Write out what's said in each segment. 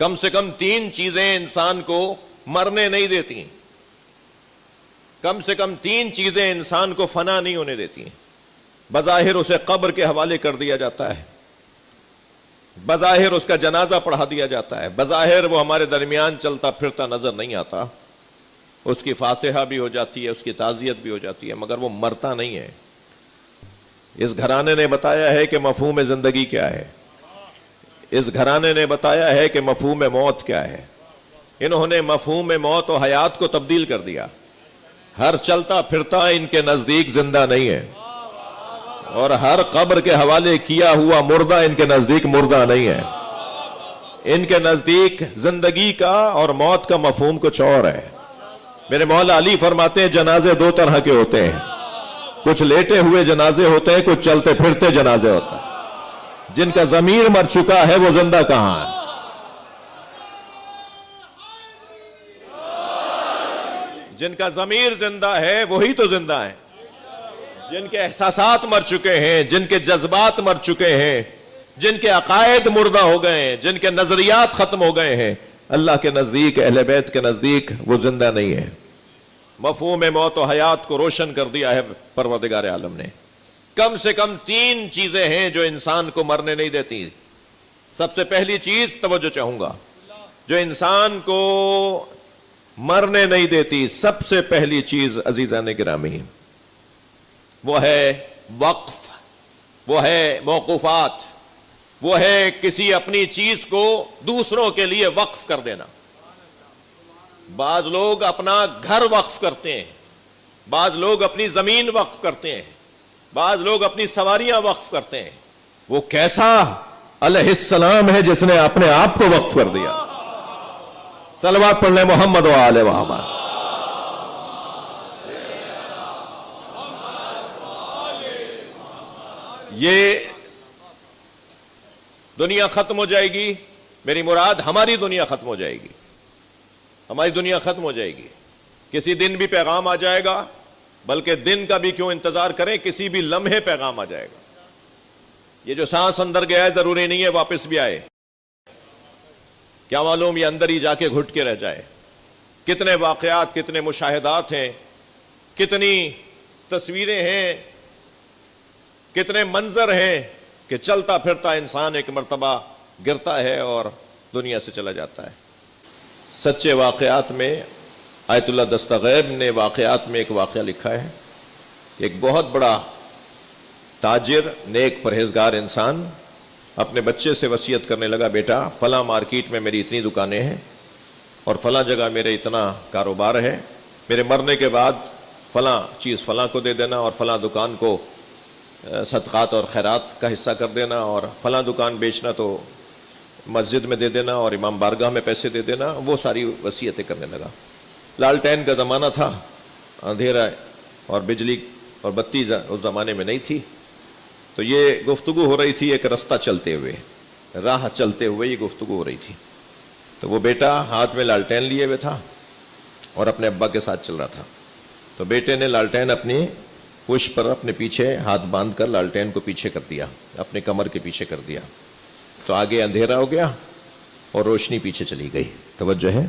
کم سے کم 3 چیزیں انسان کو مرنے نہیں دیتی، کم سے کم 3 چیزیں انسان کو فنا نہیں ہونے دیتی ہیں۔ بظاہر اسے قبر کے حوالے کر دیا جاتا ہے، بظاہر اس کا جنازہ پڑھا دیا جاتا ہے، بظاہر وہ ہمارے درمیان چلتا پھرتا نظر نہیں آتا، اس کی فاتحہ بھی ہو جاتی ہے، اس کی تعزیت بھی ہو جاتی ہے، مگر وہ مرتا نہیں ہے۔ اس گھرانے نے بتایا ہے کہ مفہوم زندگی کیا ہے، اس گھرانے نے بتایا ہے کہ مفہوم موت کیا ہے۔ انہوں نے مفہوم موت و حیات کو تبدیل کر دیا۔ ہر چلتا پھرتا ان کے نزدیک زندہ نہیں ہے، اور ہر قبر کے حوالے کیا ہوا مردہ ان کے نزدیک مردہ نہیں ہے۔ ان کے نزدیک زندگی کا اور موت کا مفہوم کچھ اور ہے۔ میرے مولا علی فرماتے ہیں جنازے 2 طرح کے ہوتے ہیں، کچھ لیٹے ہوئے جنازے ہوتے ہیں، کچھ چلتے پھرتے جنازے ہوتے ہیں۔ جن کا ضمیر مر چکا ہے وہ زندہ کہاں ہے؟ جن کا ضمیر زندہ ہے وہی تو زندہ ہے۔ جن کے احساسات مر چکے ہیں، جن کے جذبات مر چکے ہیں، جن کے عقائد مردہ ہو گئے ہیں، جن کے نظریات ختم ہو گئے ہیں، اللہ کے نزدیک، اہل بیت کے نزدیک وہ زندہ نہیں ہے۔ مفہوم موت و حیات کو روشن کر دیا ہے پروردگار عالم نے۔ کم سے کم 3 چیزیں ہیں جو انسان کو مرنے نہیں دیتی۔ سب سے پہلی چیز توجہ چاہوں گا جو انسان کو مرنے نہیں دیتی، سب سے پہلی چیز عزیزان گرامی، وہ ہے وقف، وہ ہے موقوفات، وہ ہے کسی اپنی چیز کو دوسروں کے لیے وقف کر دینا۔ بعض لوگ اپنا گھر وقف کرتے ہیں، بعض لوگ اپنی زمین وقف کرتے ہیں، بعض لوگ اپنی سواریاں وقف کرتے ہیں۔ وہ کیسا علیہ السلام ہے جس نے اپنے آپ کو وقف کر دیا؟ صلوات پڑھ لیں محمد و آل محمد۔ یہ دنیا ختم ہو جائے گی، میری مراد ہماری دنیا ختم ہو جائے گی، ہماری دنیا ختم ہو جائے گی۔ کسی دن بھی پیغام آ جائے گا، بلکہ دن کا بھی کیوں انتظار کریں، کسی بھی لمحے پیغام آ جائے گا۔ یہ جو سانس اندر گیا ہے ضروری نہیں ہے واپس بھی آئے، کیا معلوم یہ اندر ہی جا کے گھٹ کے رہ جائے۔ کتنے واقعات، کتنے مشاہدات ہیں، کتنی تصویریں ہیں، کتنے منظر ہیں کہ چلتا پھرتا انسان ایک مرتبہ گرتا ہے اور دنیا سے چلا جاتا ہے۔ سچے واقعات میں آیت اللہ دستغیب نے واقعات میں ایک واقعہ لکھا ہے کہ ایک بہت بڑا تاجر، نیک پرہیزگار انسان اپنے بچے سے وصیت کرنے لگا، بیٹا فلاں مارکیٹ میں میری اتنی دکانیں ہیں اور فلاں جگہ میرے اتنا کاروبار ہے، میرے مرنے کے بعد فلاں چیز فلاں کو دے دینا اور فلاں دکان کو صدقات اور خیرات کا حصہ کر دینا، اور فلاں دکان بیچنا تو مسجد میں دے دینا اور امام بارگاہ میں پیسے دے دینا۔ وہ ساری وصیتیں کرنے لگا۔ لالٹین کا زمانہ تھا، اندھیرا اور بجلی اور بتی اس زمانے میں نہیں تھی، تو یہ گفتگو ہو رہی تھی ایک رستہ چلتے ہوئے، راہ چلتے ہوئے یہ گفتگو ہو رہی تھی۔ تو وہ بیٹا ہاتھ میں لالٹین لیے ہوئے تھا اور اپنے ابا کے ساتھ چل رہا تھا۔ تو بیٹے نے لالٹین اپنی پشت پر اپنے پیچھے ہاتھ باندھ کر لالٹین کو پیچھے کر دیا، اپنے کمر کے پیچھے کر دیا، تو آگے اندھیرا ہو گیا اور روشنی پیچھے چلی گئی۔ توجہ ہے؟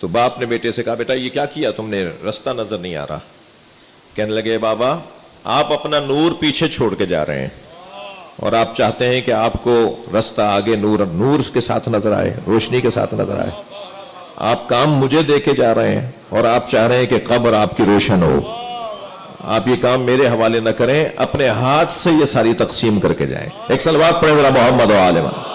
تو باپ نے بیٹے سے کہا، بیٹا یہ کیا کیا تم نے، رستہ نظر نہیں آ رہا۔ کہنے لگے، بابا آپ اپنا نور پیچھے چھوڑ کے جا رہے ہیں اور آپ چاہتے ہیں کہ آپ کو رستہ آگے نور کے ساتھ نظر آئے، روشنی کے ساتھ نظر آئے۔ آپ کام مجھے دے کے جا رہے ہیں اور آپ چاہ رہے ہیں کہ قبر آپ کی روشن ہو۔ آپ یہ کام میرے حوالے نہ کریں، اپنے ہاتھ سے یہ ساری تقسیم کر کے جائیں۔ ایک صلوات پڑھیں ذرا محمد و آل محمد۔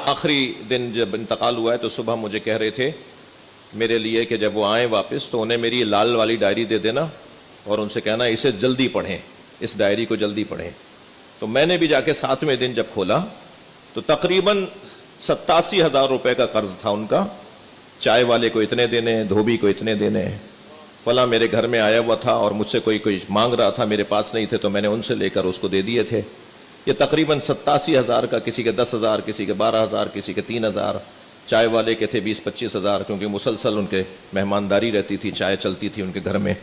آخری دن جب انتقال ہوا ہے تو صبح مجھے کہہ رہے تھے میرے لیے کہ جب وہ آئیں واپس تو انہیں میری لال والی ڈائری دے دینا اور ان سے کہنا اسے جلدی پڑھیں، اس ڈائری کو جلدی پڑھیں۔ تو میں نے بھی جا کے 7ویں دن جب کھولا تو تقریباً 87,000 روپے کا قرض تھا ان کا، چائے والے کو اتنے دینے ہیں، دھوبی کو اتنے دینے ہیں، فلاں میرے گھر میں آیا ہوا تھا اور مجھ سے کوئی مانگ رہا تھا، میرے پاس نہیں تھے تو میں نے ان سے لے کر اس کو دے دیے تھے۔ یہ تقریباً 87,000 کا، کسی کے 10,000، کسی کے 12,000، کسی کے 3,000، چائے والے کے تھے 20-25,000، کیونکہ مسلسل ان کے مہمانداری رہتی تھی، چائے چلتی تھی ان کے گھر میں،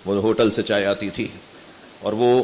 وہ ہوٹل سے چائے آتی تھی اور وہ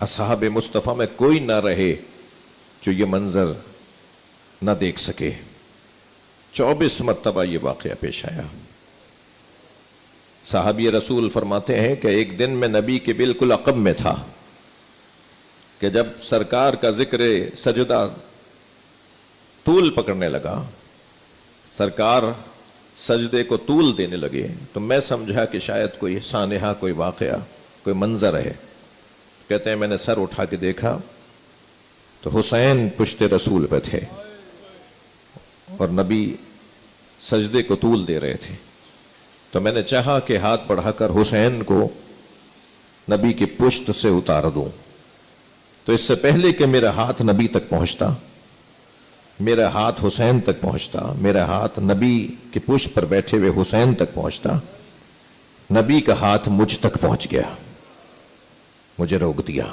اصحاب مصطفیٰ میں کوئی نہ رہے جو یہ منظر نہ دیکھ سکے۔ 24 مرتبہ یہ واقعہ پیش آیا۔ صحابی رسول فرماتے ہیں کہ ایک دن میں نبی کے بالکل عقب میں تھا کہ جب سرکار کا ذکر سجدہ طول پکڑنے لگا، سرکار سجدے کو طول دینے لگے، تو میں سمجھا کہ شاید کوئی سانحہ، کوئی واقعہ، کوئی منظر ہے۔ کہتے ہیں میں نے سر اٹھا کے دیکھا تو حسین پشت رسول پہ تھے اور نبی سجدے کو طول دے رہے تھے، تو میں نے چاہا کہ ہاتھ بڑھا کر حسین کو نبی کی پشت سے اتار دوں، تو اس سے پہلے کہ میرا ہاتھ نبی تک پہنچتا، میرا ہاتھ حسین تک پہنچتا، میرا ہاتھ نبی کی پشت پر بیٹھے ہوئے حسین تک پہنچتا، نبی کا ہاتھ مجھ تک پہنچ گیا، مجھے روک دیا،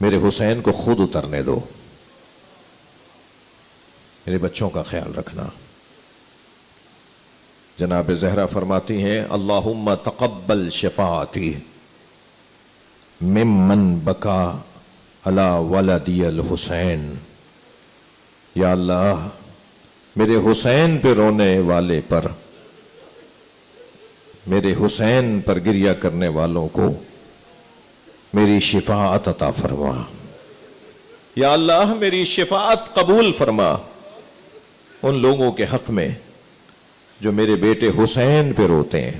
میرے حسین کو خود اترنے دو، میرے بچوں کا خیال رکھنا۔ جناب زہرا فرماتی ہیں اللہم تقبل شفاعتی ممن بکا علی ولدی الحسین، یا اللہ میرے حسین پہ رونے والے پر، میرے حسین پر گریہ کرنے والوں کو میری شفاعت عطا فرما، یا اللہ میری شفاعت قبول فرما ان لوگوں کے حق میں جو میرے بیٹے حسین پہ روتے ہیں۔